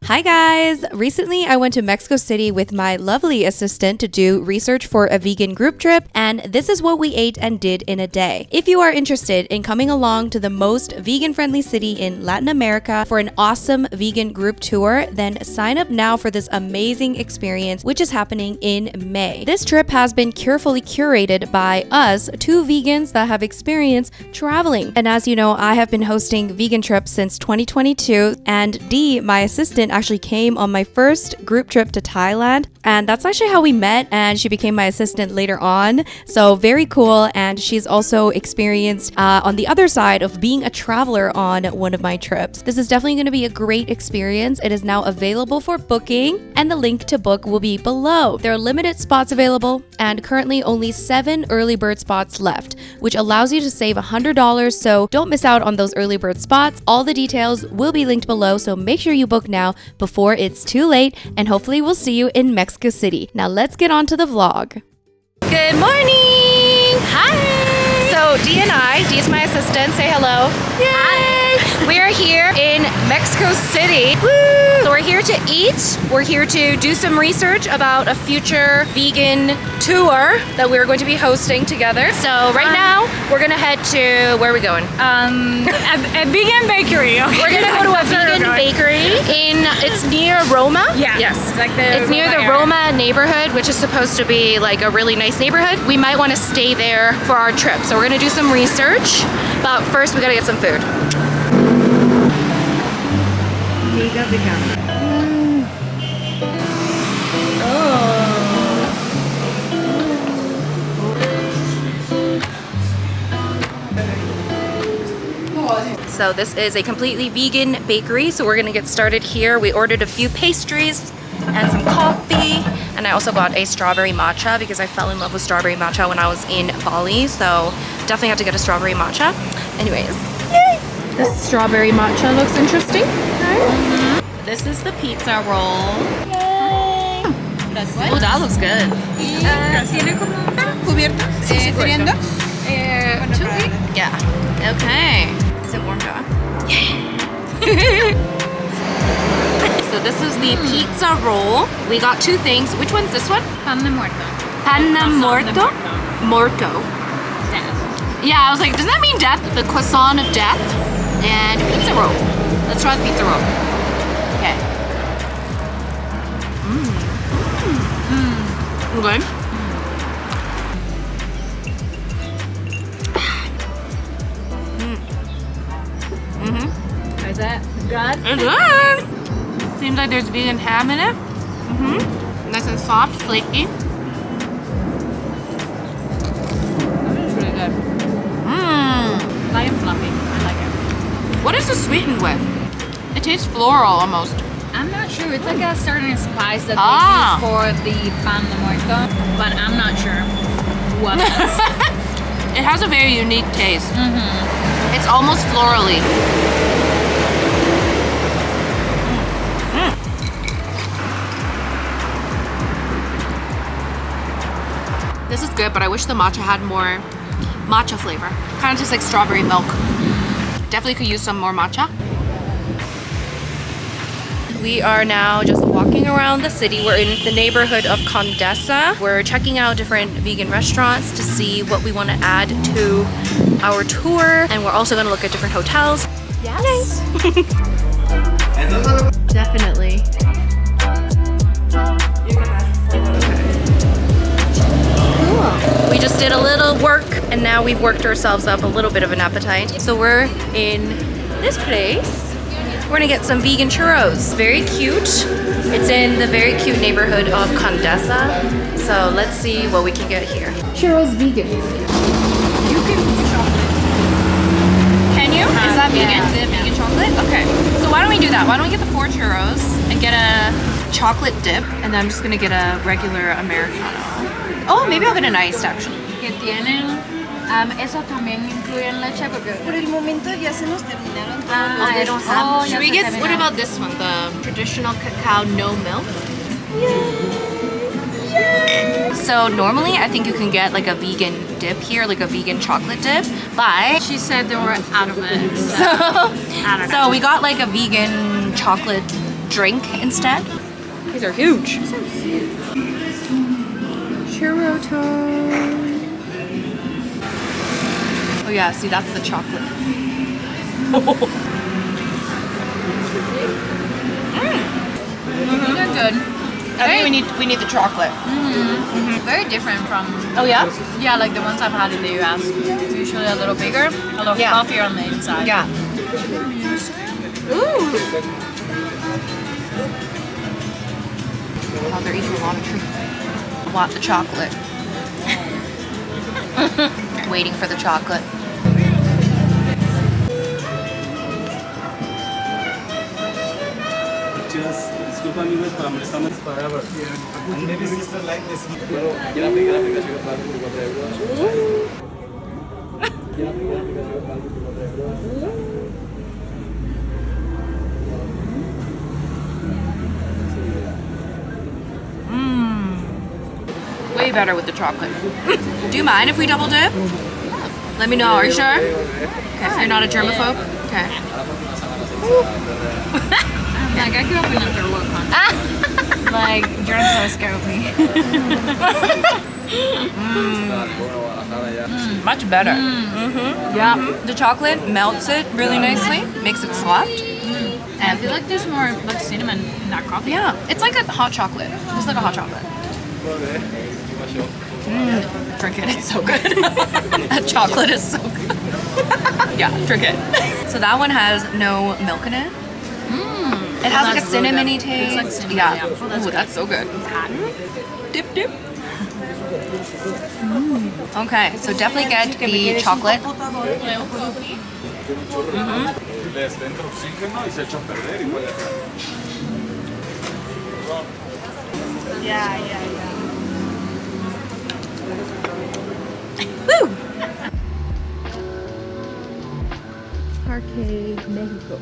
Hi guys! Recently I went to Mexico City with my lovely assistant to do research for a vegan group trip, and this is what we ate and did in a day. If you are interested in coming along to the most vegan-friendly city in Latin America for an awesome vegan group tour, then sign up now for this amazing experience which is happening in May. This trip has been carefully curated by us, two vegans that have experience traveling. And as you know, I have been hosting vegan trips since 2022, and Dee, my assistant, actually came on my first group trip to Thailand, and that's actually how we met, and she became my assistant later on. So very cool, and she's also experienced on the other side of being a traveler on one of my trips. This is definitely going to be a great experience. It is now available for booking, and the link to book will be below. There are limited spots available, and currently only 7 early bird spots left, which allows you to save $100, so don't miss out on those early bird spots. All the details will be linked below, so make sure you book now before it's too late, and hopefully we'll see you in Mexico City. Now let's get on to the vlog. Good morning! Hi! So Dee and Dee is my assistant, say hello. Yay! Hi! We are here in Mexico City. Woo! So we're here to eat. We're here to do some research about a future vegan tour that we're going to be hosting together. So right now, we're gonna head to, where are we going? A vegan bakery. Okay. We're gonna go to a vegan bakery it's near Roma. Yeah. Yes. It's near the Roma neighborhood, which is supposed to be like a really nice neighborhood. We might want to stay there for our trip. So we're gonna do some research, but first we gotta get some food. So this is a completely vegan bakery, so we're gonna get started here. We ordered a few pastries and some coffee, and I also got a strawberry matcha because I fell in love with strawberry matcha when I was in Bali, so definitely had to get a strawberry matcha. Anyways, yay! This strawberry matcha looks interesting. This is the pizza roll. Yay! Oh, that looks good. ¿Tiene como cubiertas? ¿Serían dos? Yeah. Okay. Is it warmed up? So this is the pizza roll. We got 2 things. Which one's this one? Pan de muerto. Pan de morto? Morto. Death. Yeah, I was like, doesn't that mean death? The croissant of death. And pizza roll. Let's try the pizza roll. Okay. Okay. Is that good? It's good. Seems like there's vegan ham in it. Nice and soft, flaky. It's really good. Light and fluffy. I like it. What is this sweetened with? It tastes floral almost. I'm not sure. It's like a certain spice that they use for the pan de muerto, but I'm not sure what it is. It has a very unique taste. It's almost florally. This is good, but I wish the matcha had more matcha flavor. Kind of tastes like strawberry milk. Definitely could use some more matcha. We are now just walking around the city. We're in the neighborhood of Condesa. We're checking out different vegan restaurants to see what we want to add to our tour. And we're also going to look at different hotels. Yes. Definitely. Cool. We just did a little work, and now we've worked ourselves up a little bit of an appetite. So we're in this place. We're gonna get some vegan churros. Very cute. It's in the very cute neighborhood of Condesa. So let's see what we can get here. Churros vegan. You can use chocolate. Can you? Is that vegan? Yeah. Is it vegan chocolate? Okay. So why don't we do that? Why don't we get the 4 churros and get a chocolate dip, and then I'm just gonna get a regular Americano. Oh, maybe I'll get an iced actually. Que tienen, eso también incluye leche porque Por el momento ya se nos terminaron todos Ah, los they de don't rosado. have- Should we get, what about this one? The traditional cacao no milk? So normally I think you can get like a vegan dip here, like a vegan chocolate dip, but she said they were out of it. so I don't know. we got like a vegan chocolate drink instead. These are huge. Churro time. Oh yeah, see that's the chocolate. They're good. I think we need the chocolate. Very different from. Oh yeah? Yeah, like the ones I've had in the US. It's usually a little bigger, a little fluffier on the inside. Yeah. Ooh. Oh, they're eating a lot of treats. I want the chocolate. Waiting for the chocolate. Disculpa amigos para molestarnos para maybe sister like this. Way better with the chocolate. Do you mind if we double dip? Let me know. Are you sure? Okay. You're not a germaphobe? Okay. Like I grew up in a third world country. Like germs are scared of me. Much better. Yeah. The chocolate melts it really nicely, makes it soft. And I feel like there's more like cinnamon in that coffee. Yeah, it's like a hot chocolate. It's like a hot chocolate. Drink it, it's so good. That chocolate is so good. Yeah, drink it. So that one has no milk in it. It has like a cinnamony taste. It's like cinnamon, yeah. yeah. Oh, Ooh, that's so good. Dip, dip. Okay, so definitely get the chocolate. Woo! Parque Mexico.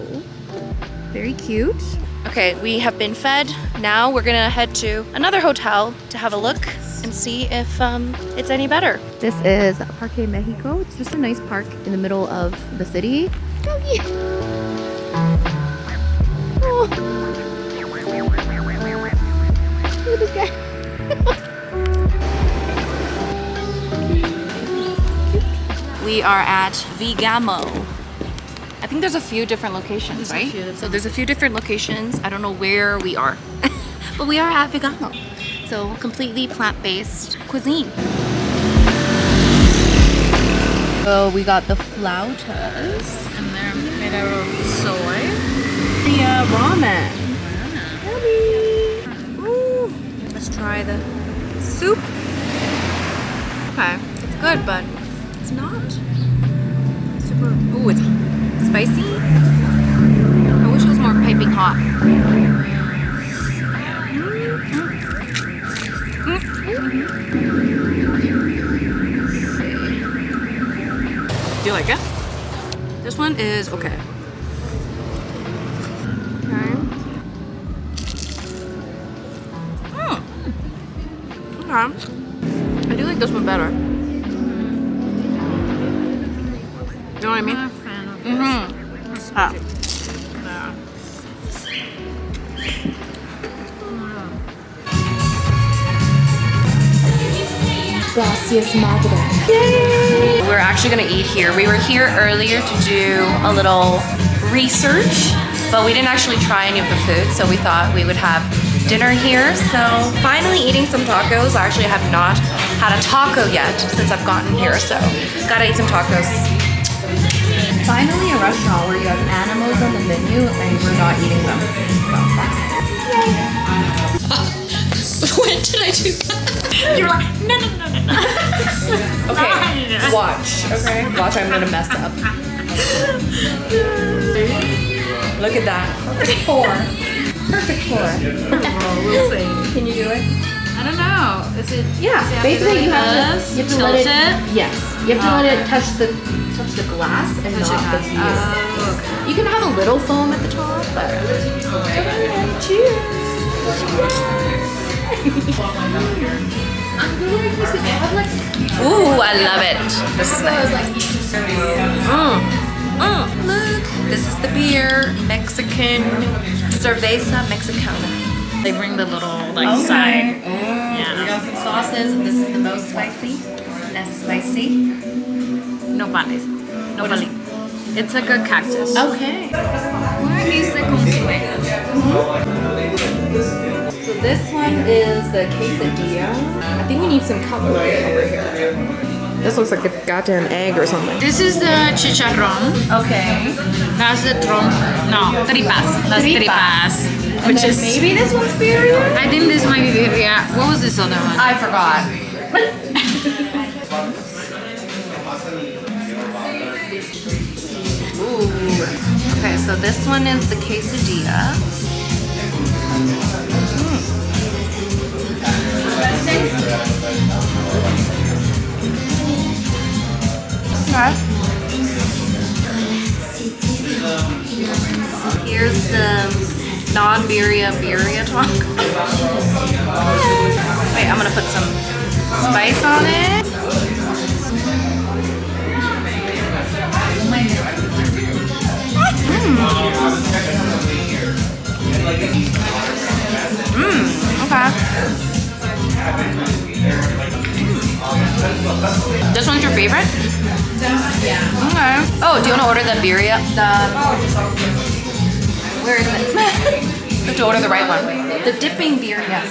Very cute. Okay, we have been fed. Now we're gonna head to another hotel to have a look and see if it's any better. This is Parque Mexico. It's just a nice park in the middle of the city. Doggy. Oh. Look at this guy. We are at Vigamo. I think there's a few different locations, right? So there's a few different locations. I don't know where we are, but we are at Vigamo. So completely plant-based cuisine. So we got the flautas. And they're made out of soy. The ramen. Yummy. Ooh. Let's try the soup. Okay, it's good, but it's not super. Ooh, it's spicy. I wish it was more piping hot. Do you like it? This one is okay. Okay. Okay. I do like this one better. You know what I mean? I'm a fan of this. Ah. Gracias, madre. Yay! We're actually gonna eat here. We were here earlier to do a little research, but we didn't actually try any of the food, so we thought we would have dinner here. So finally eating some tacos. I actually have not had a taco yet since I've gotten here, so gotta eat some tacos. Finally a restaurant where you have animals on the menu and we're not eating them. So that's when did I do that? You're like, no. Okay, watch. Okay, watch. I'm gonna mess up. Look at that. Perfect pour. Perfect pour. We'll see. Can you do it? I don't know. Is it? Yeah. does it Basically, you to have to tilt let it. it? Yes. You have to let it touch the glass and Touch not the it. view. Okay. You can have a little foam at the top, but cheers. Ooh, I love it. This is nice. Look, this is the beer, Mexican Cerveza Mexicana. They bring the little like side. We Yeah. got some sauces. This is the most spicy. Less spicy. No panes. No palito. It's like a cactus. Okay. Where is the consomme? So this one is the quesadilla. I think we need some cutlery over here. This looks like a goddamn egg or something. This is the chicharrón. Okay. That's the tripas. That's tripas. Which is Maybe this one's birria? I think this might be birria. What was this other one? I forgot. Ooh. Okay, so this one is the quesadilla. Okay. Here's the non-birria taco. Wait, I'm gonna put some spice on it. Okay. This one's your favorite? Yeah. Okay. Oh, do you want to order the birria? Where is it? You have to order the right one. The dipping birria.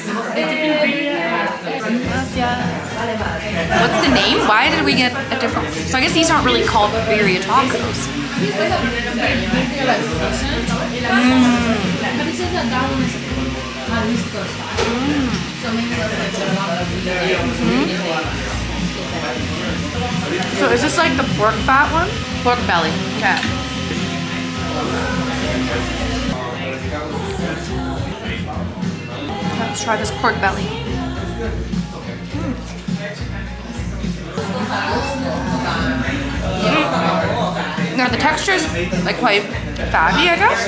What's the name? Why did we get a different? So I guess these aren't really called birria tacos. So is this like the pork fat one? Pork belly. Okay. Let's try this pork belly. Now the texture is like quite fatty, I guess.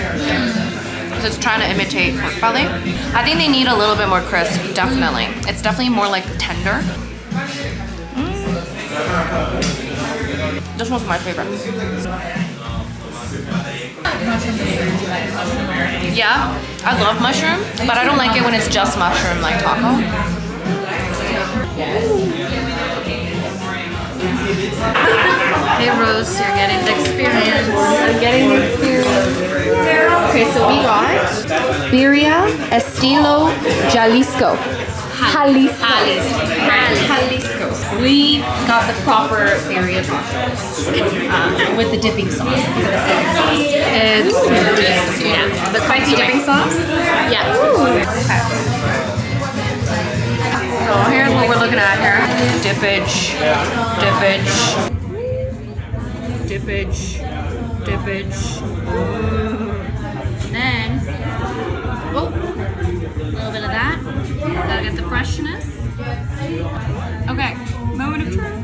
Because it's trying to imitate pork belly. I think they need a little bit more crisp, definitely. It's definitely more like tender. This one's my favorite. Yeah, I love mushroom, but I don't like it when it's just mushroom like taco. Hey Rose, you're getting the experience. I'm getting the experience. Okay, so we got birria estilo Jalisco. Jalisco. We got the proper birria tacos with the dipping sauce. It's The spicy dipping sauce? yeah. Okay. So here's what we're looking at here. Dippage. Then a little bit of that. Gotta get the freshness. Okay, moment of truth.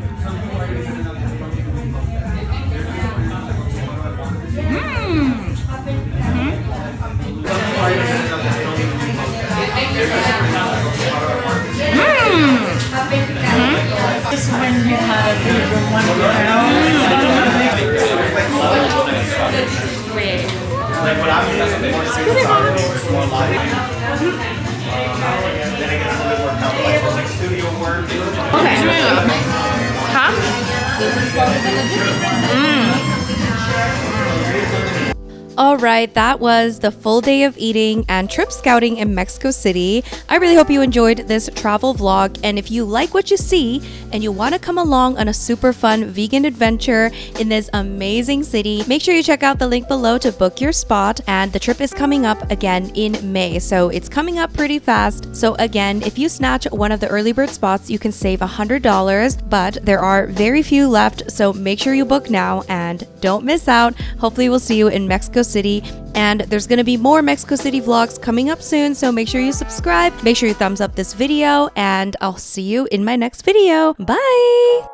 Just when you had a bigger one. Like what I'm doing is more live. Then it gets a little more complex, like studio work. Okay. Huh? Alright, that was the full day of eating and trip scouting in Mexico City. I really hope you enjoyed this travel vlog, and if you like what you see and you want to come along on a super fun vegan adventure in this amazing city, make sure you check out the link below to book your spot. And the trip is coming up again in May, so it's coming up pretty fast. So again, if you snatch one of the early bird spots, you can save $100, but there are very few left, so make sure you book now and don't miss out. Hopefully we'll see you in Mexico City, and there's going to be more Mexico City vlogs coming up soon, so make sure you subscribe, make sure you thumbs up this video, and I'll see you in my next video. Bye!